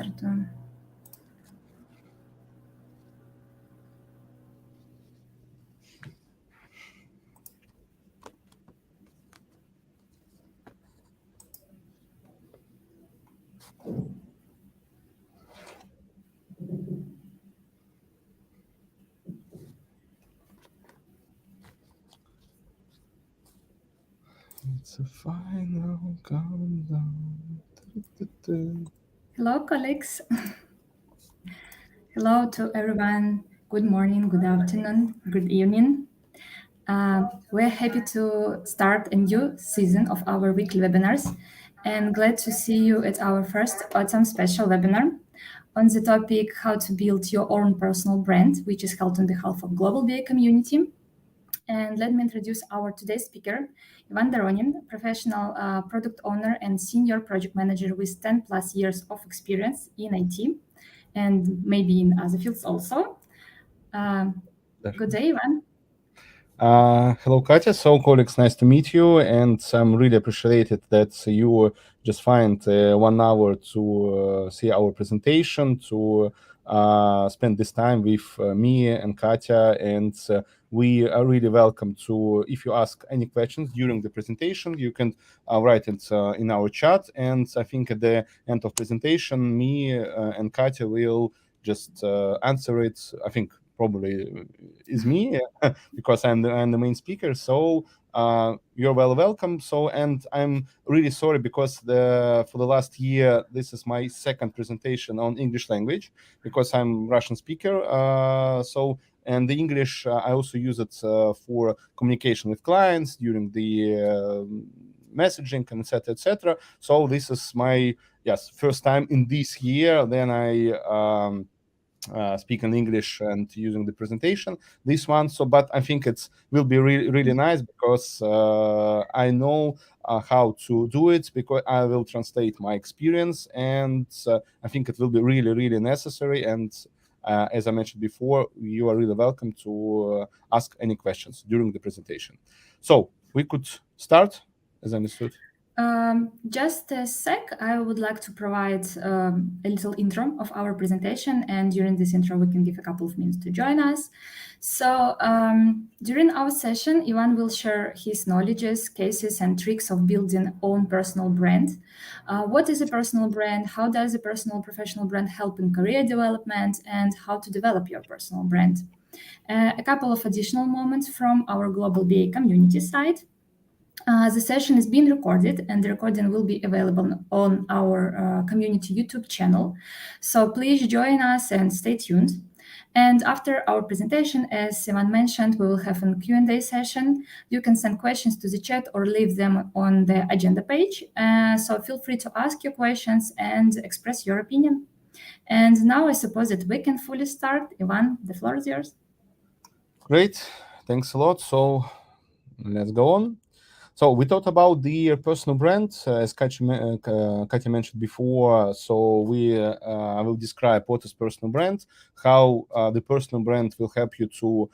Стартуем. It's a final countdown. Hello, colleagues. Hello to everyone. Good morning, good afternoon, good evening. We're happy to start a new season of our weekly webinars and glad to see you at our first autumn special webinar on the topic how to build your own personal brand, which is held on behalf of Global BA community. And let me introduce our today's speaker, Ivan Doronin, professional product owner and senior project manager with 10 plus years of experience in IT and maybe in other fields also. Good day, Ivan. Hello, Katya. So, colleagues, nice to meet you, and I'm really appreciated that you just find 1 hour to see our presentation, to spend this time with me and Katya, and we are really welcome to, if you ask any questions during the presentation, you can write it in our chat, and I think at the end of presentation, me and Katya will just answer it. I think probably is me because I'm the main speaker. So you're welcome. So, and I'm really sorry because for the last year this is my second presentation on English language because I'm Russian speaker. And the English I also use it for communication with clients during the messaging and etc. So this is my first time in this year. Then I speak in English and using the presentation this one. So, but I think it will be really nice because I know how to do it because I will translate my experience, and I think it will be really necessary. And as I mentioned before, you are really welcome to ask any questions during the presentation. So we could start, as I understood. Just a sec, I would like to provide a little intro of our presentation, and during this intro we can give a couple of minutes to join us. So during our session, Ivan will share his knowledges, cases and tricks of building own personal brand. What is a personal brand? How does a personal professional brand help in career development, and how to develop your personal brand? A couple of additional moments from our Global BA community site. The session is being recorded, and the recording will be available on our community YouTube channel. So please join us and stay tuned. And after our presentation, as Ivan mentioned, we will have a Q&A session. You can send questions to the chat or leave them on the agenda page. So feel free to ask your questions and express your opinion. And now I suppose that we can fully start. Ivan, the floor is yours. Great. Thanks a lot. So let's go on. So we talked about the personal brand, as Katya mentioned before. So we will describe what is personal brand, how the personal brand will help you to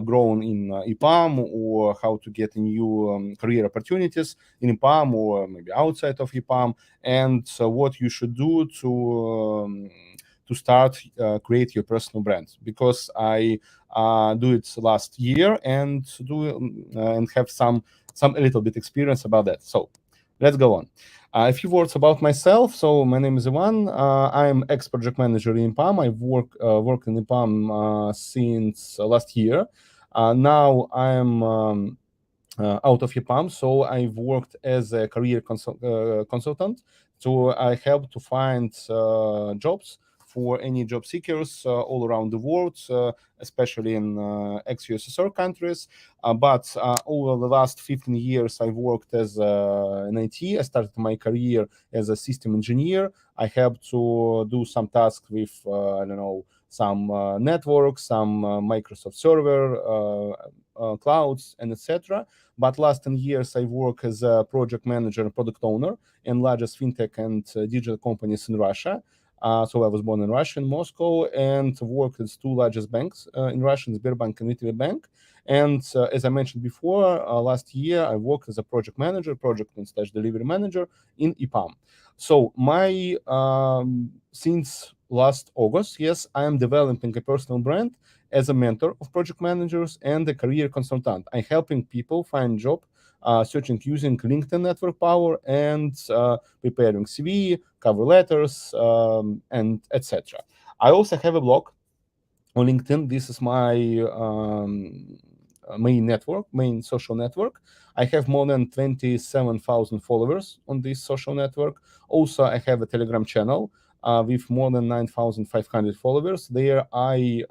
grow in EPAM, or how to get new career opportunities in EPAM or maybe outside of EPAM, and what you should do to start create your personal brand. Because I do it last year and have some a little bit experience about that. So let's go on. A few words about myself. So my name is Ivan. I'm ex-project manager in EPAM. I've worked in EPAM since last year. Now I'm out of EPAM, so I've worked as a career consultant. So I help to find jobs for any job seekers all around the world, especially in ex-USSR countries. But over the last 15 years, I've worked as in IT. I started my career as a system engineer. I helped to do some tasks with, some networks, some Microsoft server, clouds, and etc. But last 10 years, I work as a project manager and product owner in largest fintech and digital companies in Russia. So I was born in Russia, in Moscow, and worked at two largest banks in Russia, Sberbank and VTB Bank. And as I mentioned before, last year I worked as a project manager, project and slash delivery manager in EPAM. So my since last August, yes, I am developing a personal brand as a mentor of project managers and a career consultant. I'm helping people find job, searching using LinkedIn network power and preparing CV, cover letters, and etc. I also have a blog on LinkedIn. This is my main social network. I have more than 27,000 followers on this social network. Also, I have a Telegram channel with more than 9,500 followers. There, I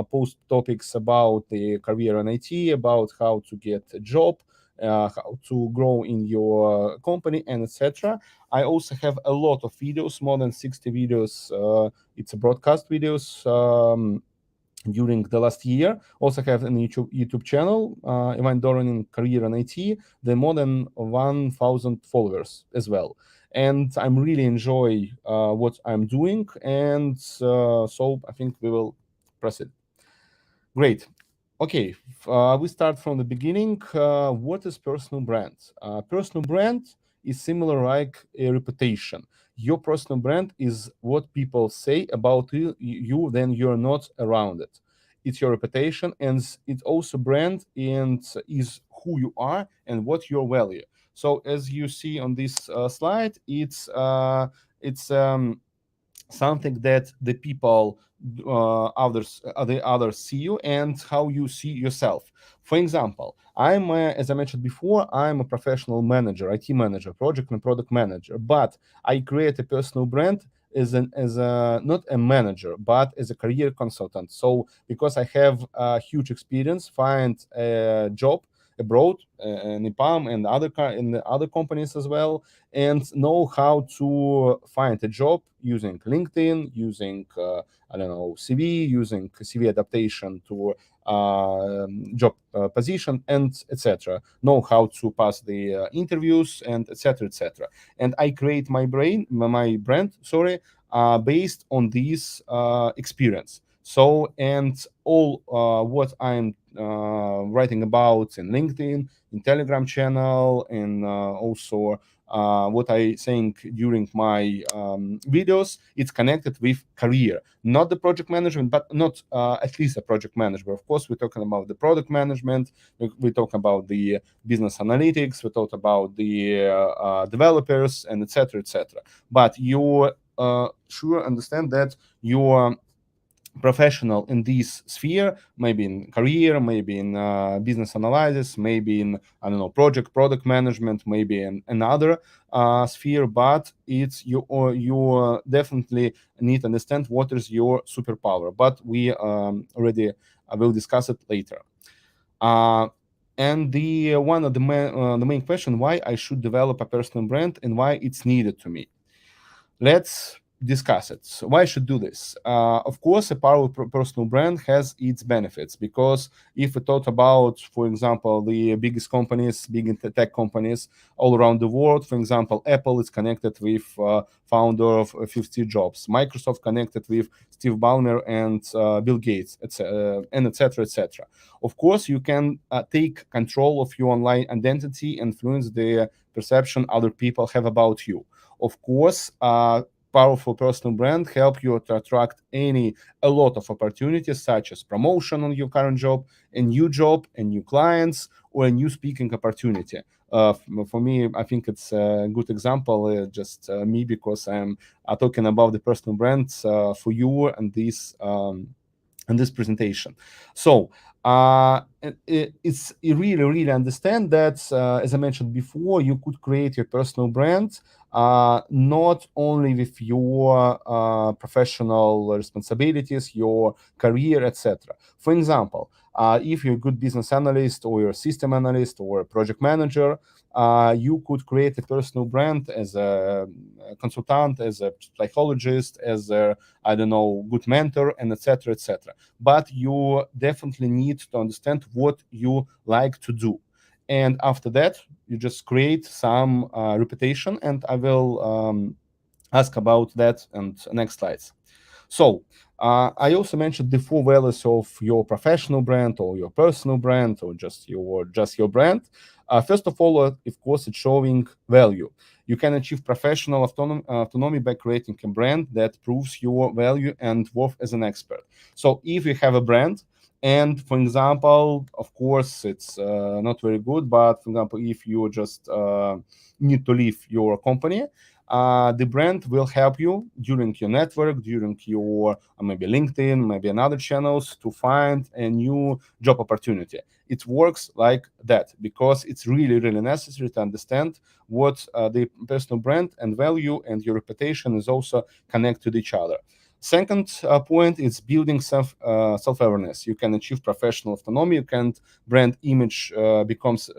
post topics about the career in IT, about how to get a job, how to grow in your company, and etc. I also have a lot of videos, more than 60 videos. It's a broadcast videos during the last year. Also have an YouTube channel, Ivan Doronin Career in IT, the more than 1,000 followers as well. And I'm really enjoy what I'm doing, and so I think we will proceed. Great. Okay, we start from the beginning. What is personal brand? Personal brand is similar like a reputation. Your personal brand is what people say about you when you're not around it. It's your reputation, and it's also brand, and is who you are and what your value. So as you see on this slide, it's something that the people the others see you and how you see yourself. For example, as I mentioned before, I'm a professional manager, IT manager, project and product manager, but I create a personal brand as a not a manager but as a career consultant. So because I have a huge experience, find a job abroad in EPAM and in the other companies as well, and know how to find a job using LinkedIn, using I don't know, CV, using CV adaptation to job position, and etc. Know how to pass the interviews, and etc. etc. And I create my brand, sorry, based on this experience. So, and all what I'm writing about in LinkedIn, in Telegram channel, and also what I think during my videos, it's connected with career, not the project management, but not at least a project management. Of course, we're talking about the product management, we talk about the business analytics, we talk about the developers, and etc. etc. But you sure understand that your professional in this sphere, maybe in career, maybe in business analysis, maybe in, I don't know, product management, maybe in another sphere, but it's you definitely need to understand what is your superpower. But we already will discuss it later. And the one of the main question, why I should develop a personal brand and why it's needed to me. Let's discuss it. So why I should do this? Of course, a powerful personal brand has its benefits, because if we talk about, for example, the biggest companies, big tech companies all around the world, for example, Apple is connected with founder of 50 Jobs, Microsoft connected with Steve Ballmer and Bill Gates, etc., and etc. etc. Of course, you can take control of your online identity, influence the perception other people have about you. Of course, powerful personal brand help you to attract a lot of opportunities, such as promotion on your current job, a new job, and new clients, or a new speaking opportunity. For me, I think it's a good example, just me, because I'm talking about the personal brands for you and this presentation. So it's really understand that, as I mentioned before, you could create your personal brand not only with your professional responsibilities, your career, etc. For example, if you're a good business analyst, or you're a system analyst, or a project manager, you could create a personal brand as a consultant, as a psychologist, as a, I don't know, good mentor, and etc. etc. But you definitely need to understand what you like to do. And after that, you just create some reputation, and I will ask about that and next slides. So I also mentioned the 4 values of your professional brand or your personal brand or just your brand. First of all, of course, it's showing value. You can achieve professional autonomy by creating a brand that proves your value and worth as an expert. So if you have a brand, and for example, of course, it's not very good, but for example, if you just need to leave your company, the brand will help you during your network, during your maybe LinkedIn, maybe another channels to find a new job opportunity. It works like that because it's really, really necessary to understand what the personal brand and value and your reputation is also connect to each other. Second point is building self-awareness. You can achieve professional autonomy. You can brand image becomes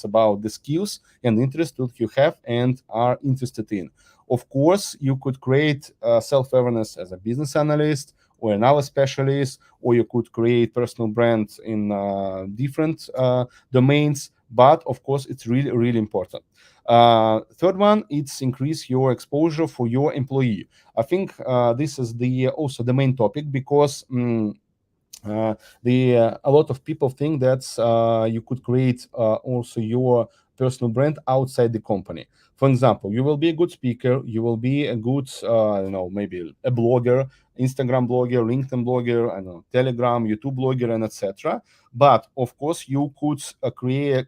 about the skills and interest that you have and are interested in. Of course, you could create self-awareness as a business analyst or another specialist, or you could create personal brands in different domains. But of course, it's really, really important. Third one, it's increase your exposure for your employee. I think this is also the main topic because a lot of people think that you could create also your personal brand outside the company. For example, you will be a good speaker, you will be a good I don't know, maybe a blogger, Instagram blogger, LinkedIn blogger, I don't know, Telegram, YouTube blogger, and etc. But of course, you could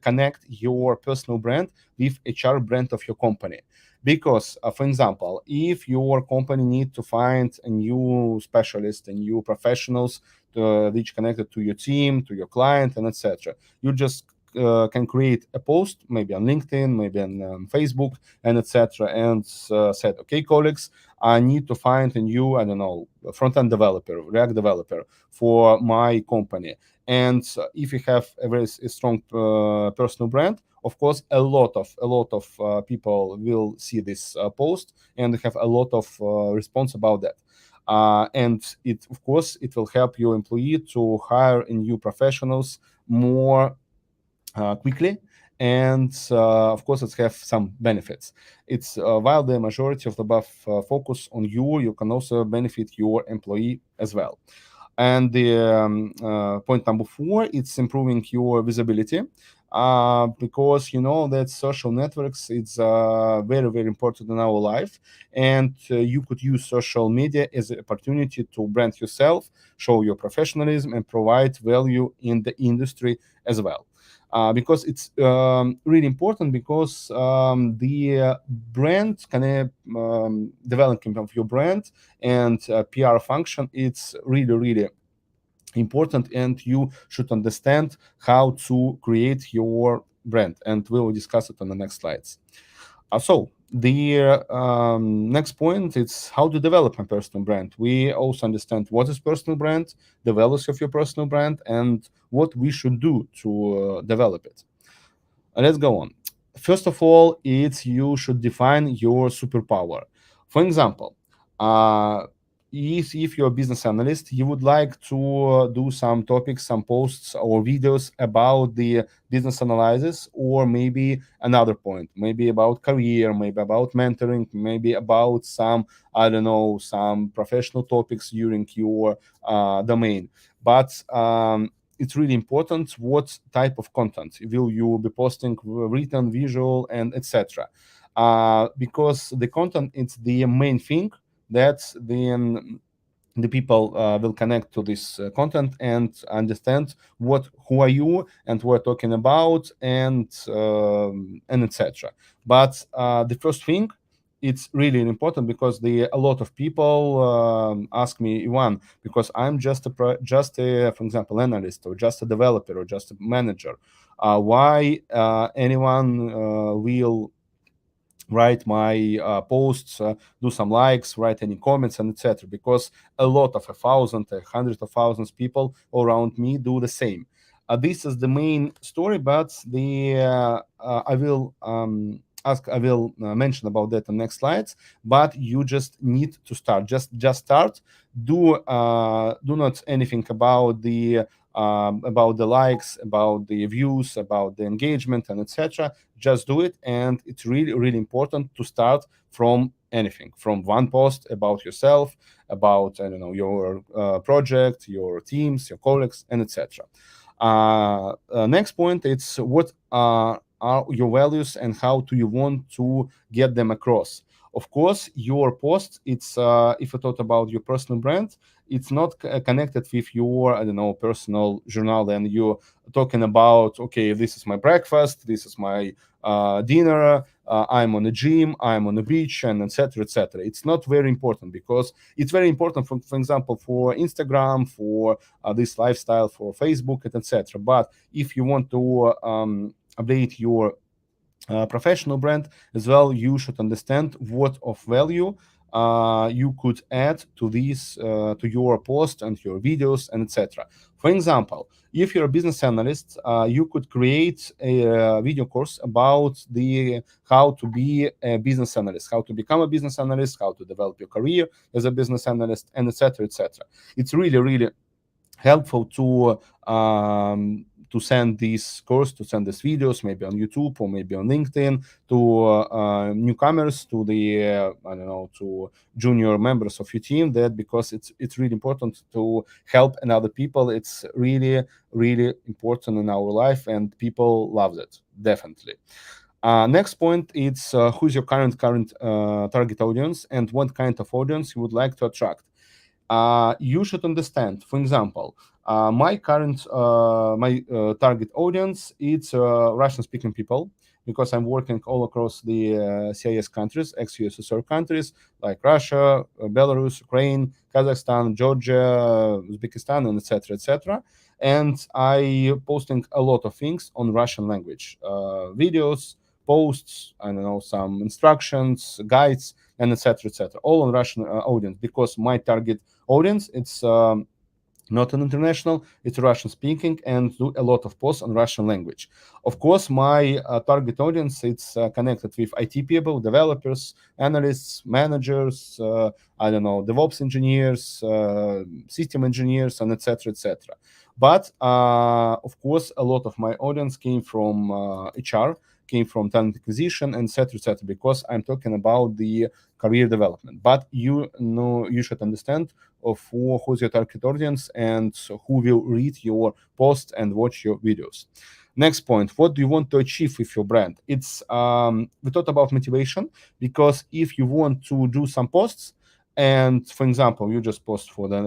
connect your personal brand with HR brand of your company. Because for example, if your company need to find a new specialist and new professionals which connected to your team, to your client, and etc. You just can create a post, maybe on LinkedIn, maybe on Facebook, and etc. And said, okay, colleagues, I need to find a new, I don't know, front-end developer, React developer for my company. And if you have a very strong personal brand, of course, a lot of people will see this post and have a lot of response about that. And it, of course, it will help your employee to hire new professionals more quickly. And of course, it have some benefits. It's while the majority of the above focus on you, you can also benefit your employee as well. And the point number 4, it's improving your visibility. Because you know that social networks, it's very, very important in our life, and you could use social media as an opportunity to brand yourself, show your professionalism, and provide value in the industry as well. Because it's really important, because the brand can development of your brand and PR function, it's really, really important, and you should understand how to create your brand, and we will discuss it on the next slides. So the next point is how to develop a personal brand. We also understand what is personal brand, the values of your personal brand, and what we should do to develop it. Let's go on. First of all, it's you should define your superpower. For example, if you're a business analyst, you would like to do some topics, some posts or videos about the business analysis, or maybe another point, maybe about career, maybe about mentoring, maybe about some, I don't know, some professional topics during your domain. But it's really important what type of content will you be posting, written, visual, and etc. Because the content is the main thing that the people will connect to this content and understand who are you and what we're talking about, and etc. But the first thing, it's really important, because a lot of people ask me, Ivan, because I'm just for example, analyst, or just a developer, or just a manager. Why anyone will write my posts, do some likes, write any comments, and etc. Because a lot of 1,000, hundreds of thousands people around me do the same. This is the main story, but I will mention about that in the next slides. But you just need to start. Just start. Do not anything about the about the likes, about the views, about the engagement, and etc. Just do it, and it's really, really important to start from anything, from one post about yourself, about, I don't know, your project, your teams, your colleagues, and etc. Next point, it's what are your values and how do you want to get them across. Of course, your post, it's if you talk about your personal brand, it's not connected with your, I don't know, personal journal, and you're talking about, okay, this is my breakfast, this is my dinner, I'm on the gym, I'm on the beach, and etc. etc. It's not very important, because it's very important, for example, for Instagram, for this lifestyle, for Facebook, and etc. But if you want to update your professional brand as well, you should understand what of value you could add to these to your post and your videos and etc. For example, if you're a business analyst, you could create a video course about the how to be a business analyst, how to become a business analyst, how to develop your career as a business analyst, and etc. etc. It's really, really helpful to send this course, to send these videos, maybe on YouTube or maybe on LinkedIn, to newcomers, to the I don't know, to junior members of your team. That because it's really important to help another people. It's really, really important in our life, and people love it, definitely. Next point, it's who's your current target audience and what kind of audience you would like to attract. You should understand, for example, my current target audience, it's Russian speaking people, because I'm working all across the CIS countries, ex-USSR countries like Russia, Belarus, Ukraine, Kazakhstan, Georgia, Uzbekistan, and etc. etc. And I posting a lot of things on Russian language, videos, posts, I don't know, some instructions, guides, and etc. etc. All on Russian audience, because my target audience, it's not an international, it's Russian speaking, and do a lot of posts on Russian language. Of course, my target audience, it's connected with IT people, developers, analysts, managers, I don't know, DevOps engineers, system engineers, and etc. etc. But of course, a lot of my audience came from HR, came from talent acquisition, and etc. etc. Because I'm talking about the career development. But you know, you should understand of who's your target audience and who will read your posts and watch your videos. Next point, what do you want to achieve with your brand? It's we talked about motivation, because if you want to do some posts, and for example, you just post for the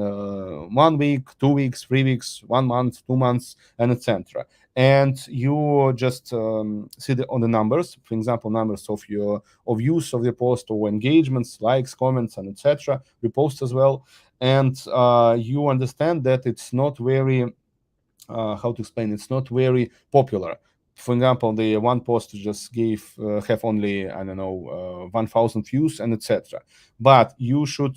1 week, 2 weeks, 3 weeks, 1 month, 2 months, and etc. And you just see on the numbers, for example, numbers of your of views of your post, or engagements, likes, comments, and etc. Repost as well, and you understand that it's not very how to explain, it's not very popular. For example, the one post just have only, I don't know, 1,000 views and etc. But you should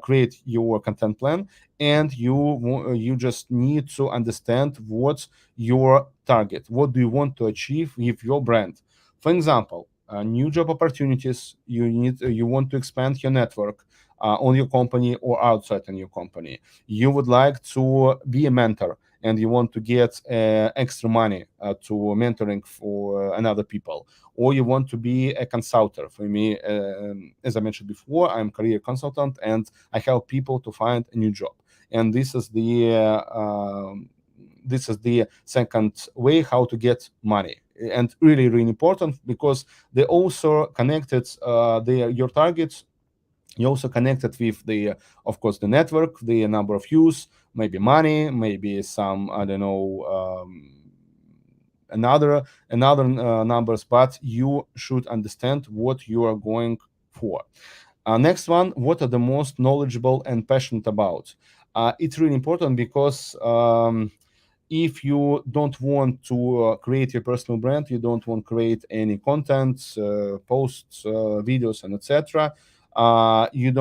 create your content plan, and you just need to understand what's your target, what do you want to achieve with your brand. For example, new job opportunities, you want to expand your network on your company or outside on your company. You would like to be a mentor, and you want to get extra money to mentoring for another people, or you want to be a consultant. For me, as I mentioned before, I'm a career consultant, and I help people to find a new job. And this is the second way how to get money, and really, really important, because they also connected your targets. You also connected with the, of course, the network, the number of views, maybe money, maybe some, I don't know, another numbers. But you should understand what you are going for. Next one, what are the most knowledgeable and passionate about? It's really important, because if you don't want to create your personal brand, you don't want to create any content, posts, videos, and etc. You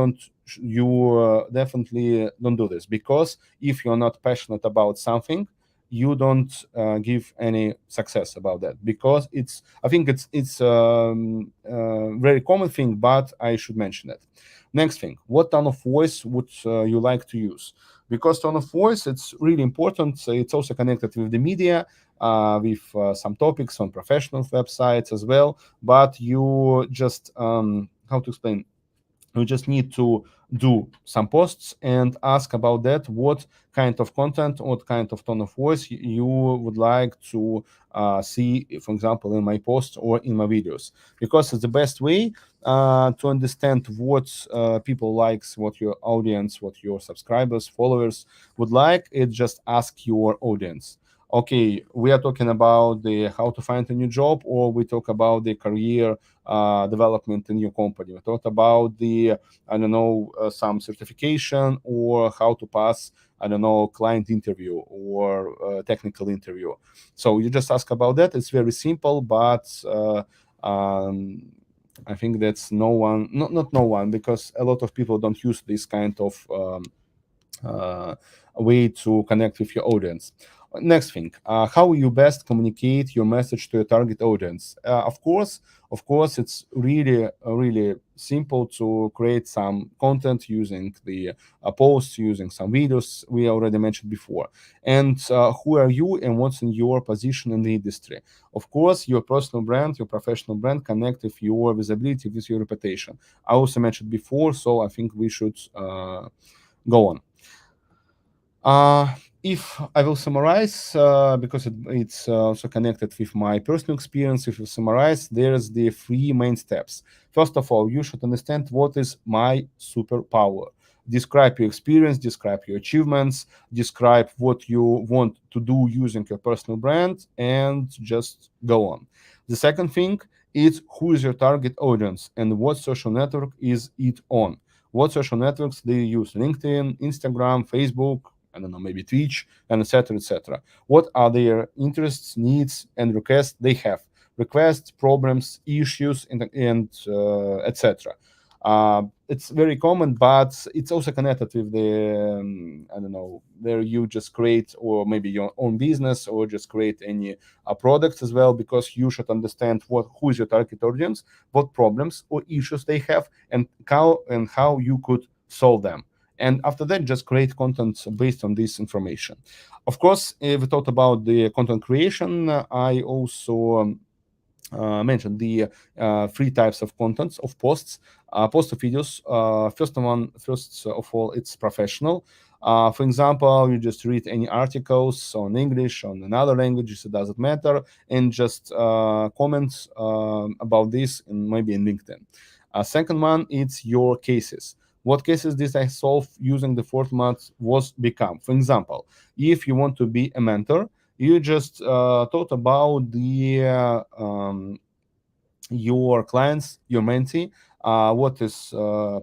definitely don't do this, because if you're not passionate about something, you don't give any success about that, because I think it's very common thing, but I should mention it. Next thing, what tone of voice would you like to use? Because tone of voice, it's really important. So it's also connected with the media, with some topics on professional websites as well. But you just, how to explain? You just need to do some posts and ask about that, what kind of content, what kind of tone of voice you would like to see, for example, in my posts or in my videos, because it's the best way to understand what people likes, what your audience, what your subscribers, followers would like. It just ask your audience, okay, we are talking about the how to find a new job, or we talk about the career development in your company. We talked about the, I don't know, some certification, or how to pass, I don't know, client interview or technical interview. So you just ask about that. It's very simple, but I think that's no one, not no one, because a lot of people don't use this kind of way to connect with your audience. Next thing, how you best communicate your message to your target audience. Of course, it's really simple to create some content using the posts, using some videos we already mentioned before. And who are you and what's in your position in the industry? Of course, your personal brand, your professional brand connect with your visibility, with your reputation. I also mentioned before, so I think we should go on. If I will summarize, because it's also connected with my personal experience, if you summarize, there's the three main steps. First of all, you should understand what is my superpower. Describe your experience, describe your achievements, describe what you want to do using your personal brand, and just go on. The second thing is who is your target audience and what social network is it on. What social networks they use? LinkedIn, Instagram, Facebook, I don't know, maybe Twitch, and etc., etc. What are their interests, needs, and requests they have? Requests, problems, issues, and etc. It's very common, but it's also connected with the I don't know, where you just create, or maybe your own business, or just create any products as well, because you should understand who is your target audience, what problems or issues they have, and how you could solve them. And after that, just create content based on this information. Of course, if we talked about the content creation, I also mentioned the three types of contents of posts. Post of videos. First of all, it's professional. For example, you just read any articles on English, on another languages, it doesn't matter, and just comment about this maybe in LinkedIn. Second one, it's your cases. What cases did I solve using the format was become? For example, if you want to be a mentor, you just thought about the your clients, your mentee, what is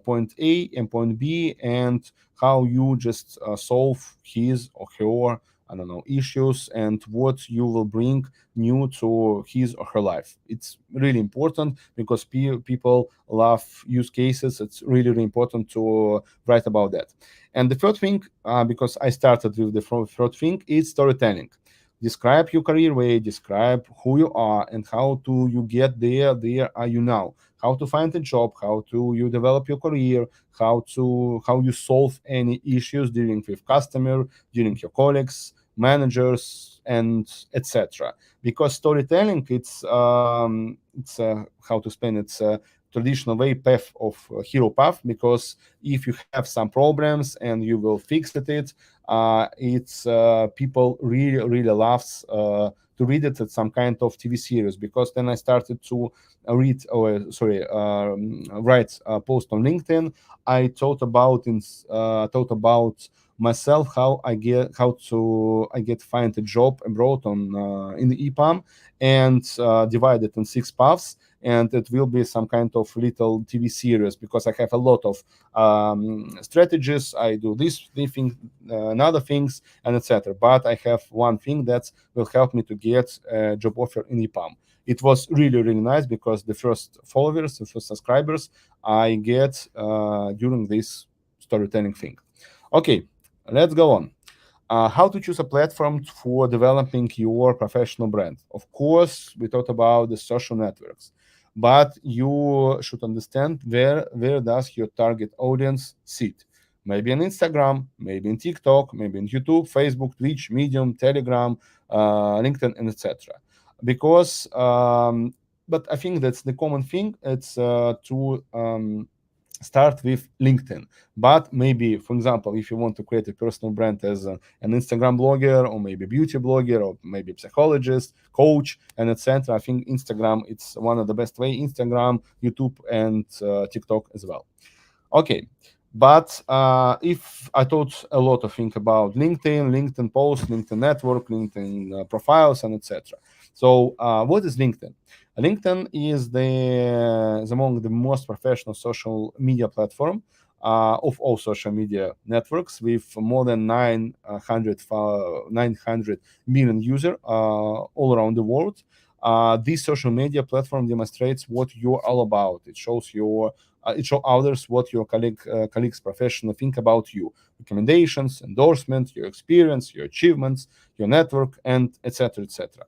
point A and point B, and how you just solve his or her, I don't know, issues, and what you will bring new to his or her life. It's really important because people love use cases. It's really, really important to write about that. And the third thing, because I started with the third thing, is storytelling. Describe your career way, describe who you are and how to you get there are you now, how to find a job, how to you develop your career, how you solve any issues dealing with customer, dealing your colleagues, managers, and etc. Because storytelling, it's how to explain, it's a traditional way path of hero path, because if you have some problems and you will fix it, it's people really loves to read it at some kind of TV series. Because then I started to write a post on LinkedIn. I thought about myself, how I get find a job abroad on in the EPAM, and divide it in 6 paths, and it will be some kind of little TV series, because I have a lot of strategies. I do this thing, and other things, and etc. But I have one thing that will help me to get a job offer in EPAM. It was really nice, because the first followers, the first subscribers I get during this storytelling thing. Okay, let's go on. How to choose a platform for developing your professional brand. Of course, we talked about the social networks. but you should understand where does your target audience sit. Maybe on Instagram, maybe in TikTok, maybe in YouTube, Facebook, Twitch, Medium, Telegram, LinkedIn, and etc. Because but I think that's the common thing. It's to start with LinkedIn. But maybe, for example, if you want to create a personal brand as an Instagram blogger, or maybe beauty blogger, or maybe psychologist, coach, and etc., I think Instagram it's one of the best way. Instagram, YouTube, and TikTok as well. Okay, but if I thought a lot of things about LinkedIn, LinkedIn post, LinkedIn network, LinkedIn profiles, and etc. So, what is LinkedIn? LinkedIn is is among the most professional social media platform of all social media networks, with more than 900 million users all around the world. This social media platform demonstrates what you're all about. It shows others what your colleagues professionally think about you, recommendations, endorsements, your experience, your achievements, your network, and etc. etc.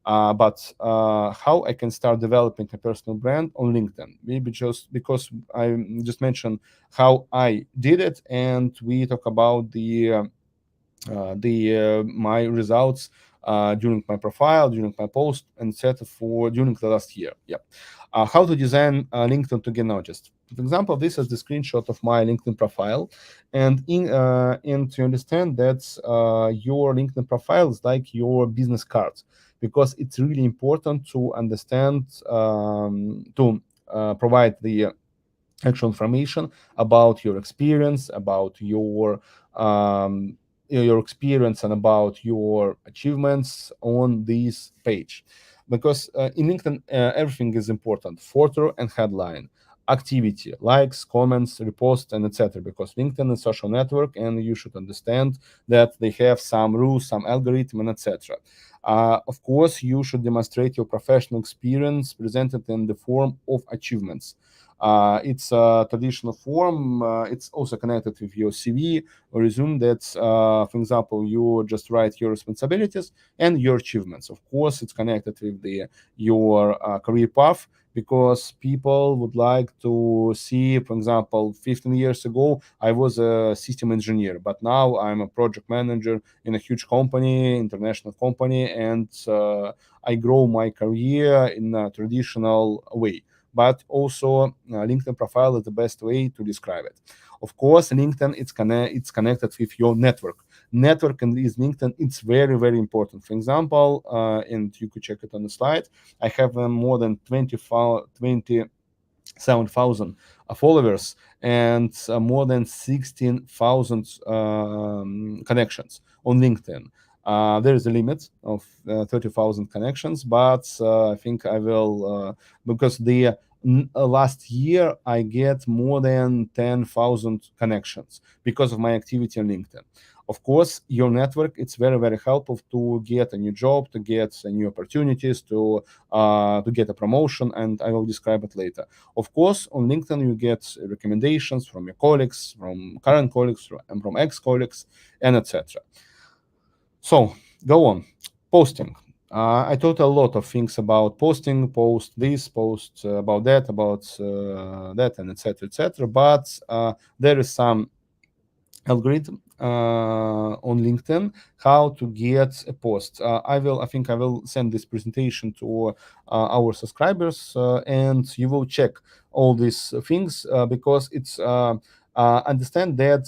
But how I can start developing a personal brand on LinkedIn? Maybe just because I just mentioned how I did it, and we talk about the my results during my profile, during my post, and set for during the last year. Yeah. How to design LinkedIn to get noticed. For example, this is the screenshot of my LinkedIn profile, and to understand that your LinkedIn profile is like your business card, because it's really important to understand to provide the actual information about your experience, about your experience and about your achievements on this page. Because in LinkedIn, everything is important: photo and headline, activity, likes, comments, reposts, and etc. Because LinkedIn is a social network, and you should understand that they have some rules, some algorithm, and etc. Of course, you should demonstrate your professional experience presented in the form of achievements. It's a traditional form. It's also connected with your CV or resume. That, for example, you just write your responsibilities and your achievements. Of course, it's connected with your career path, because people would like to see, for example, 15 years ago, I was a system engineer, but now I'm a project manager in a huge company, international company, and I grow my career in a traditional way. But also, LinkedIn profile is the best way to describe it. Of course, LinkedIn it's connected with your network. Network and is LinkedIn. It's very very important. For example, and you could check it on the slide. I have more than 27,000 followers and more than 16,000 connections on LinkedIn. There is a limit of 30,000 connections, but I think I will, because the last year I get more than 10,000 connections because of my activity on LinkedIn. Of course, your network it's very very helpful to get a new job, to get new opportunities, to get a promotion, and I will describe it later. Of course, on LinkedIn you get recommendations from your colleagues, from current colleagues, and from ex-colleagues, and etc. So, go on. Posting. I taught a lot of things about posting, post this, post about that, and etc. etc. But there is some algorithm on LinkedIn how to get a post. I think I will send this presentation to our subscribers, and you will check all these things, because it's understand that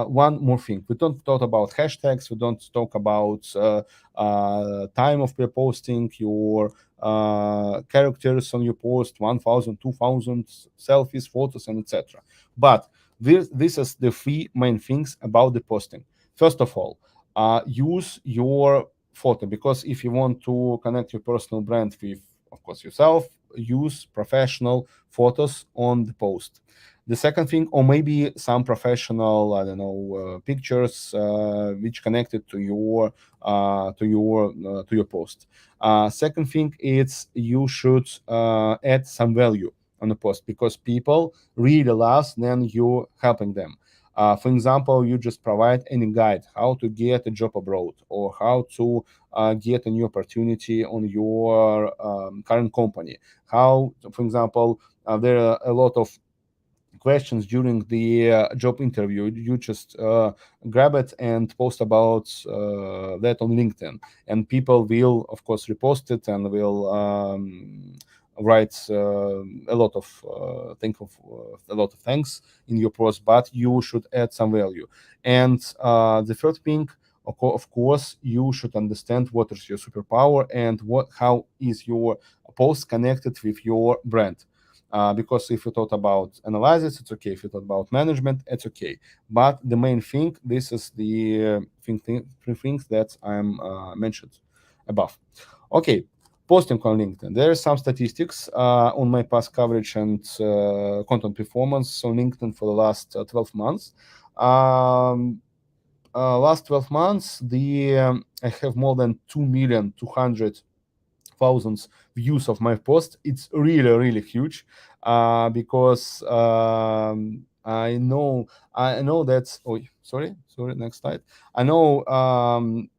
one more thing. We don't talk about hashtags. We don't talk about time of posting, your characters on your post, 1,000, 2,000 selfies, photos, and etc. But this is the three main things about the posting. First of all, use your photo, because if you want to connect your personal brand with, of course, yourself, use professional photos on the post. The second thing, or maybe some professional, I don't know, pictures which connected to your post. Second thing, it's you should add some value on the post, because people really love then you helping them. For example, you just provide any guide how to get a job abroad, or how to get a new opportunity on your current company. How, for example, there are a lot of questions during the job interview. You just grab it and post about that on LinkedIn, and people will, of course, repost it and will write a lot of a lot of thanks in your post. But you should add some value. And the third thing, of course, you should understand what is your superpower and how is your post connected with your brand. Because if you thought about analysis, it's okay. If you thought about management, it's okay. But the main thing, this is the three things that I'm mentioned above. Okay, posting on LinkedIn. There are some statistics on my past coverage and content performance on LinkedIn for the last 12 months. Last 12 months, I have more than 2,200,000 views of my post. It's really, really huge, because I know that. Oh, sorry, next slide. I know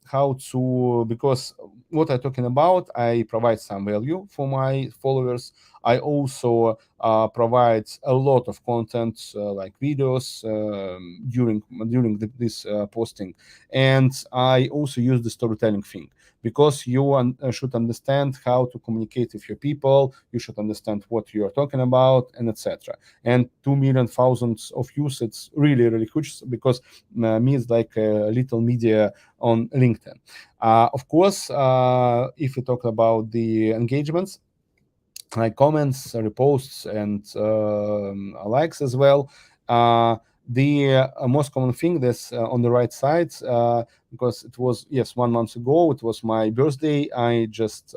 how to, because what I'm talking about, I provide some value for my followers. I also provide a lot of content, like videos, during this posting, and I also use the storytelling thing, because you should understand how to communicate with your people. You should understand what you are talking about, and etc. And 2,000,000 of views, it's really, really huge, because me is like a little media on LinkedIn. Of course, if you talk about the engagements, like comments, reposts, and likes as well. The most common thing that's on the right side, because it was, yes, 1 month ago, it was my birthday. I just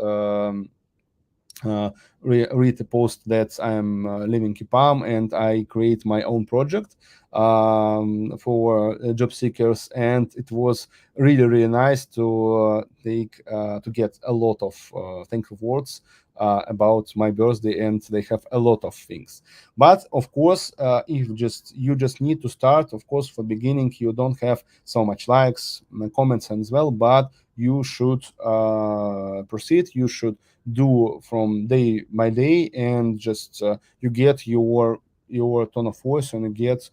read the post that I'm living in Palm, and I create my own project for job seekers, and it was really, really nice to get a lot of thankful words about my birthday, and they have a lot of things. But of course, if you just need to start. Of course, for beginning, you don't have so much likes, comments as well, but you should proceed. You should do from day by day, and just you get your tone of voice, and you get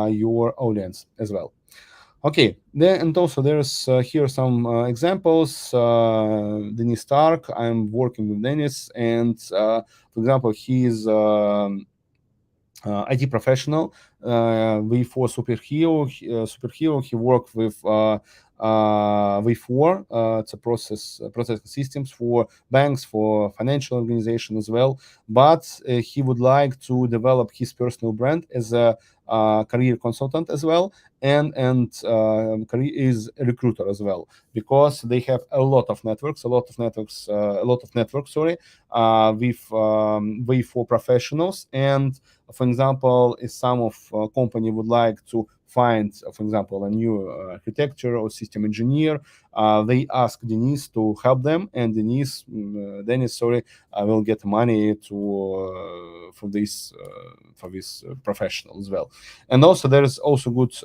your audience as well. Okay, then, and also there's here some examples. Dennis Stark. I'm working with Dennis, and for example, he's IT professional, V4 superhero. He worked with V4. It's a process systems for banks, for financial organization as well. But he would like to develop his personal brand as a career consultant as well, and career is a recruiter as well, because they have a lot of networks, sorry, with V4 professionals. And for example, if some of company would like to find, for example, a new architecture or system engineer, they ask Denise to help them, and Dennis, will get money to for this professional as well. And also there is also good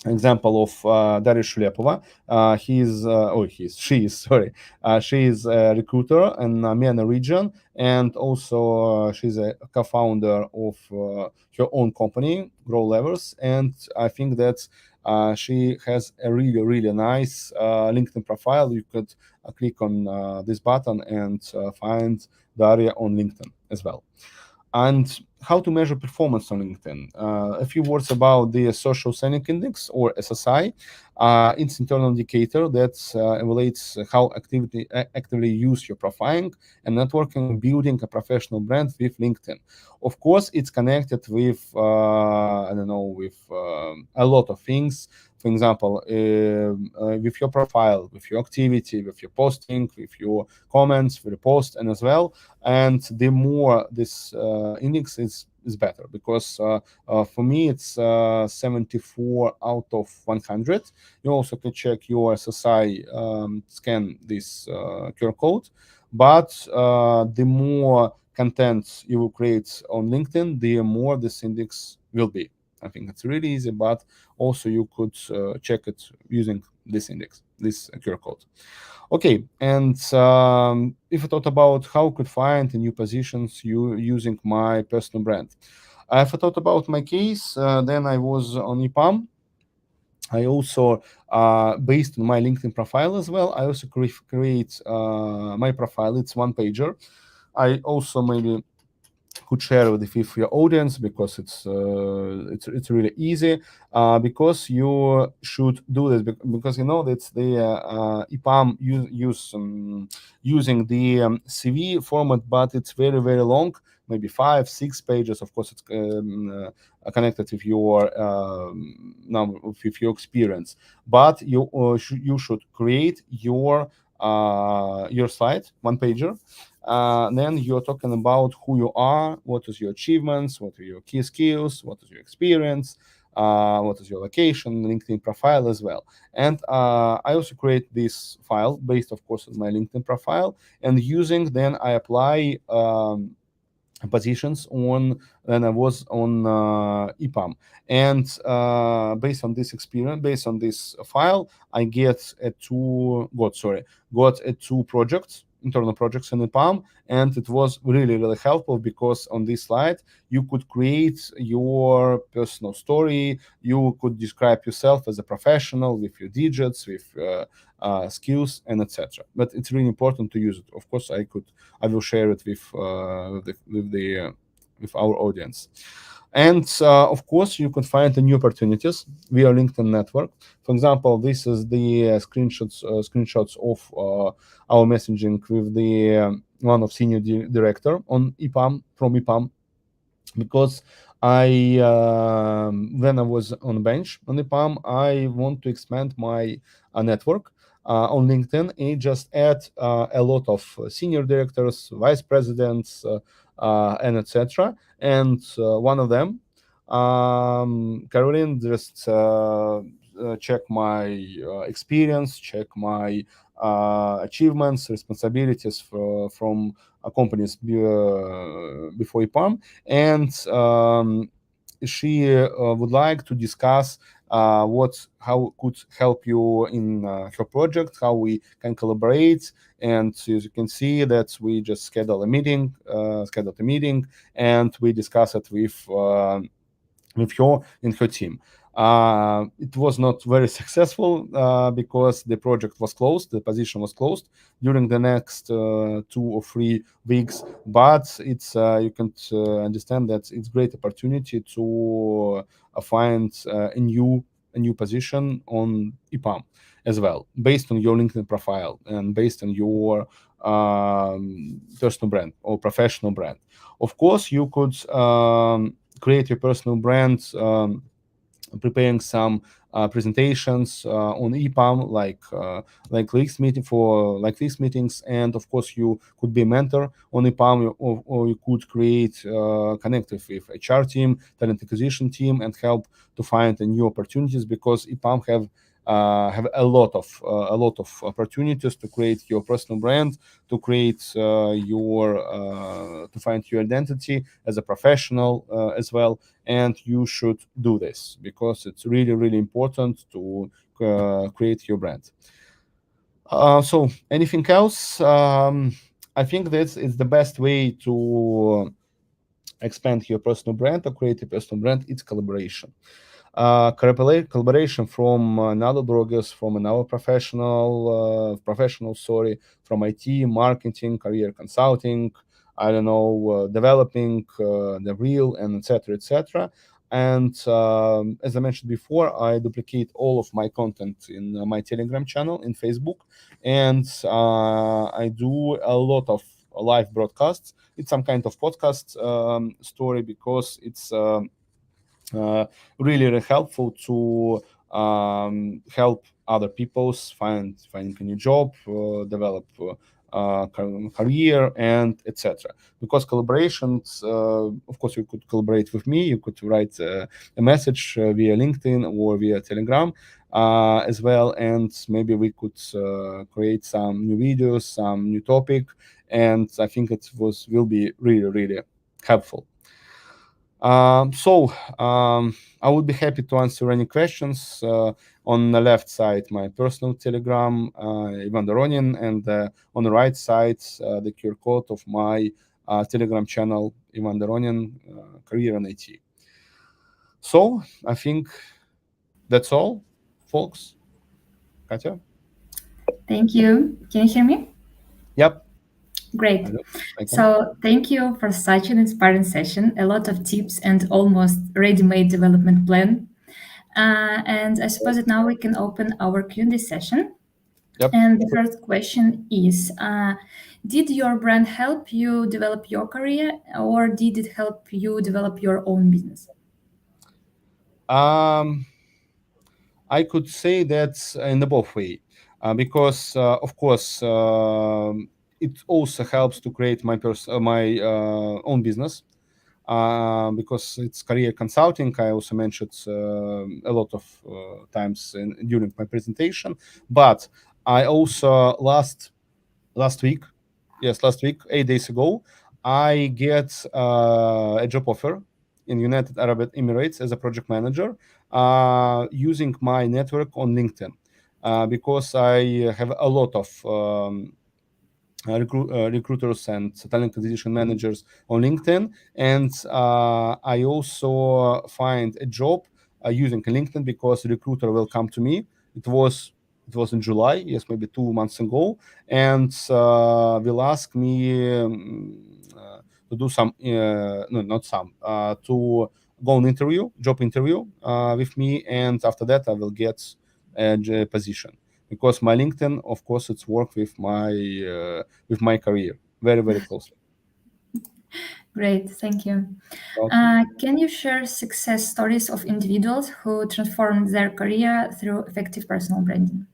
example of Daria Shulepova. She is sorry. She is a recruiter in MENA region, and also she's a co-founder of her own company, Grow Levers. And I think that she has a really, really nice LinkedIn profile. You could click on this button and find Daria on LinkedIn as well. And how to measure performance on LinkedIn. A few words about the Social Selling Index, or SSI. It's internal indicator that evaluates how actively use your profiling and networking, building a professional brand with LinkedIn. Of course, it's connected with with a lot of things. For example, with your profile, with your activity, with your posting, with your comments, with the post, and as well. And the more this index is better, because for me it's 74 out of 100. You also can check your SSI, scan this QR code. But the more content you will create on LinkedIn, the more this index will be. I think it's really easy, but also you could check it using this index, this QR code. Okay, and if I thought about how I could find new positions using my personal brand, if I thought about my case, then I was on EPAM. I also, based on my LinkedIn profile as well, I also create my profile. It's one pager. I also maybe could share with your audience because it's really easy, because you should do this because you know that the EPAM use using the CV format, but it's very very long, maybe 5-6 pages. Of course, it's connected with your number with your experience, but you should create your slide, one pager. Then you're talking about who you are, what is your achievements, what are your key skills, what is your experience, what is your location, LinkedIn profile as well. And I also create this file based, of course, on my LinkedIn profile, and using then I apply positions on when I was on EPAM, and based on this experience, based on this file, I got two projects, internal projects in EPAM, and it was really really helpful because on this slide you could create your personal story, you could describe yourself as a professional with your digits, with skills, and etc. But it's really important to use it. Of course, I will share it with our audience. And of course, you can find the new opportunities via LinkedIn network. For example, this is the screenshots of our messaging with the one of senior director on EPAM from EPAM, because when I was on bench on EPAM, I want to expand my network on LinkedIn and just add a lot of senior directors, vice presidents, and etc. And one of them, Caroline, just check my experience, check my achievements, responsibilities from companies before EPAM, and she would like to discuss how could help you in her project, how we can collaborate. And as you can see that we just scheduled a meeting, and we discuss it with her and her team. It was not very successful because the project was closed, the position was closed during the next 2 or 3 weeks. But it's you can understand that it's great opportunity to find a new position on EPAM as well, based on your LinkedIn profile and based on your personal brand or professional brand. Of course, you could create your personal brand, preparing some presentations on EPAM, like these meetings, and of course you could be a mentor on EPAM, or you could create connect with HR team, talent acquisition team, and help to find new opportunities, because EPAM have a lot of opportunities to create your personal brand, to create to find your identity as a professional as well. And you should do this because it's really really important to create your brand. So anything else? I think this is the best way to expand your personal brand or create a personal brand. It's collaboration. Collaboration from another bloggers, from another professional, from IT, marketing, career consulting, I don't know, developing the real, and etc. And as I mentioned before, I duplicate all of my content in my Telegram channel in Facebook, and I do a lot of live broadcasts. It's some kind of podcast story, because it's really, really helpful to help other people finding a new job, develop career, and etc. Because collaborations, of course, you could collaborate with me. You could write a message via LinkedIn or via Telegram as well, and maybe we could create some new videos, some new topic, and I think it will be really, really helpful. I would be happy to answer any questions. On the left side, my personal Telegram, Ivan Doronin, and on the right side, the QR code of my Telegram channel, Ivan Doronin, Career in IT. So I think that's all, folks. Katya? Thank you. Can you hear me? Yep. Great. I do. I can. So, thank you for such an inspiring session. A lot of tips and almost ready-made development plan. And I suppose that now we can open our Q&A session. Yep. And the first question is, did your brand help you develop your career, or did it help you develop your own business? I could say that in the both way, because of course it also helps to create my own business, because it's career consulting. I also mentioned a lot of times during my presentation, but I also last week, yes, last week, 8 days ago, I get a job offer in United Arab Emirates as a project manager, using my network on LinkedIn, because I have a lot of recruiters and talent acquisition managers on LinkedIn, and I also find a job using LinkedIn because the recruiter will come to me. It was in July, yes, maybe 2 months ago, and will ask me to do some, no, not some, to go on job interview with me, and after that I will get a position, because my LinkedIn, of course, it's work with my career very, very closely. Great, thank you. Okay. Can you share success stories of individuals who transformed their career through effective personal branding?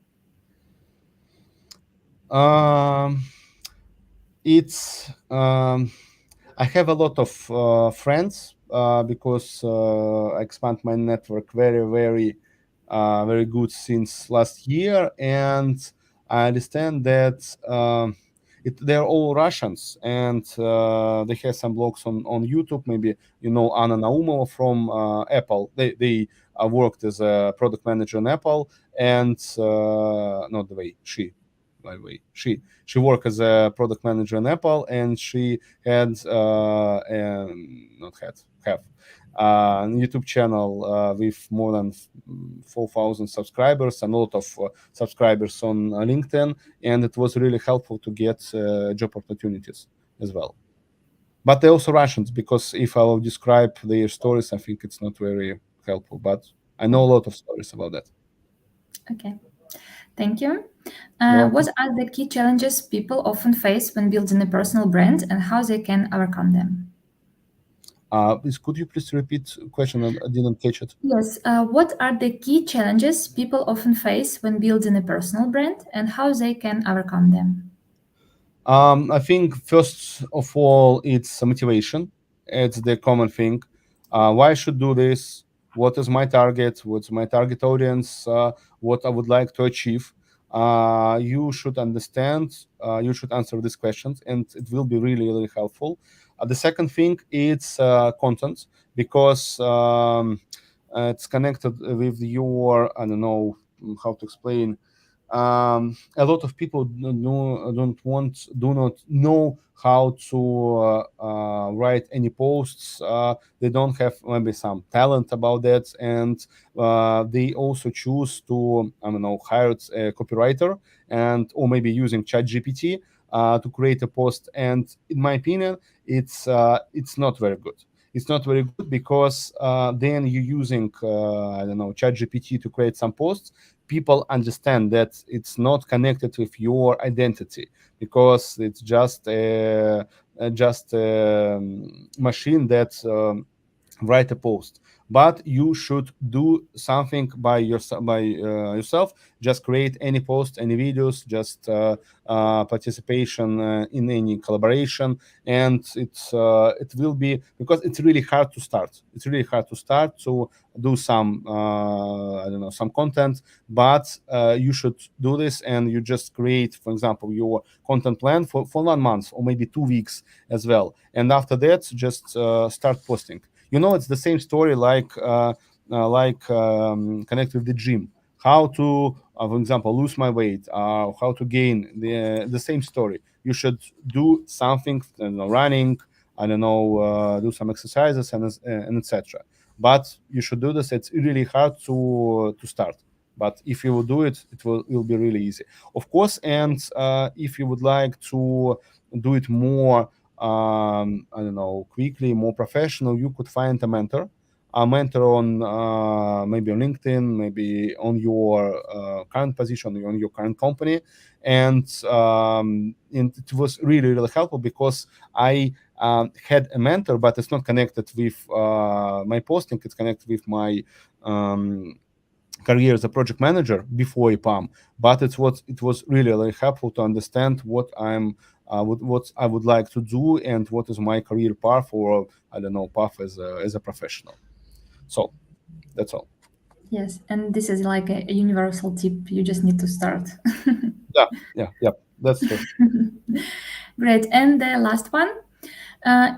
It's I have a lot of friends, because I expand my network very, very, very good since last year, and I understand that they're all Russians, and they have some blogs on YouTube. Maybe you know Anna Naumova from Apple. They worked as a product manager in Apple, and not the way she, by the way, she worked as a product manager in Apple, and she had not had have a YouTube channel with more than 4,000 subscribers and a lot of subscribers on LinkedIn, and it was really helpful to get job opportunities as well. But they're also Russians, because if I will describe their stories, I think it's not very helpful. But I know a lot of stories about that. Okay, thank you. Well, What are the key challenges people often face when building a personal brand and how they can overcome them? could you please repeat the question? I didn't catch it. Yes, what are the key challenges people often face when building a personal brand and how they can overcome them? I think first of all, it's motivation. It's the common thing. Why I should do this? What is my target? What's my target audience? What I would like to achieve? You should understand. You should answer these questions, and it will be really, really helpful. The second thing is content, because it's connected with your, I don't know how to explain. A lot of people do not know how to write any posts. They don't have maybe some talent about that, and they also choose to, I don't know, hire a copywriter, and or maybe using ChatGPT to create a post. And in my opinion, it's not very good. It's not very good, because then you're using I don't know, ChatGPT to create some posts. People understand that it's not connected with your identity, because it's just a machine that write a post. But you should do something yourself. Just create any post, any videos, just participation in any collaboration, and it will be, because it's really hard to start. It's really hard to start to do some I don't know, some content, but you should do this, and you just create, for example, your content plan for 1 month or maybe 2 weeks as well, and after that just start posting. it's the same story connect with the gym. How to, for example, lose my weight, how to gain the same story. You should do something, running, I don't know, do some exercises and etc. But you should do this. It's really hard to start. But if you will do it, it will be really easy, of course. And if you would like to do it more, I don't know, quickly, more professional, you could find a mentor on maybe on LinkedIn, maybe on your current position, on your current company. And it was really, really helpful because I had a mentor, but it's not connected with my posting. It's connected with my career as a project manager before EPAM. But it was really, really helpful to understand what I would like to do and what is my career path, or I don't know, path as a professional. So that's all. Yes, and this is like a universal tip. You just need to start. Yeah, that's true. Great. And the last one.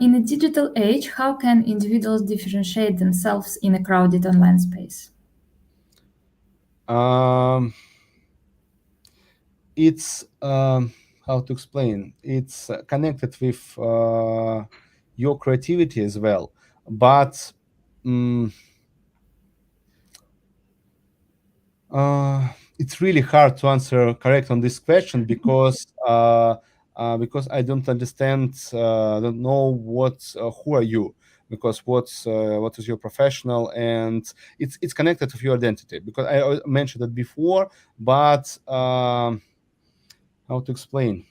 In a digital age, how can individuals differentiate themselves in a crowded online space? Um, it's how to explain. It's connected with your creativity as well, but. mm it's really hard to answer correct on this question because I don't understand, don't know who are you, because what is your professional, and it's connected to your identity, because I mentioned it before, but how to explain,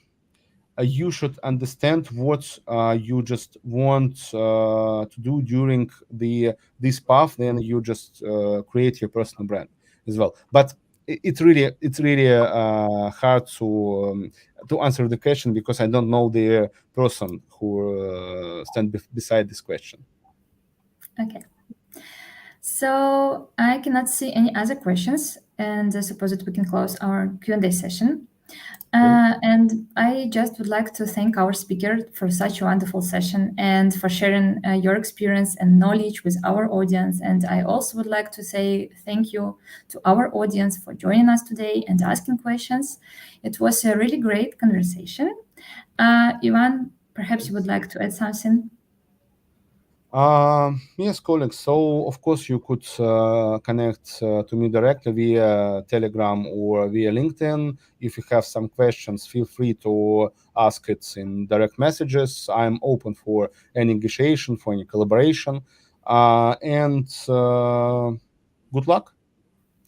you should understand what you just want to do during this path. Then you just create your personal brand as well. But it's really hard to answer the question, because I don't know the person who stand beside this question. Okay. So I cannot see any other questions, and I suppose that we can close our Q&A session. Great. And I just would like to thank our speaker for such a wonderful session and for sharing your experience and knowledge with our audience. And I also would like to say thank you to our audience for joining us today and asking questions. It was a really great conversation. Ivan, perhaps you would like to add something? Yes, colleagues. So, of course, you could connect to me directly via Telegram or via LinkedIn. If you have some questions, feel free to ask it in direct messages. I'm open for any negotiation, for any collaboration. And good luck.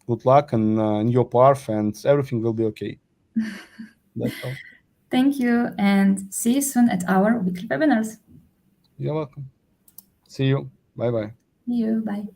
Good luck in your path, and everything will be okay. That's all. Thank you, and see you soon at our weekly webinars. You're welcome. See you. Bye bye. See you. Bye.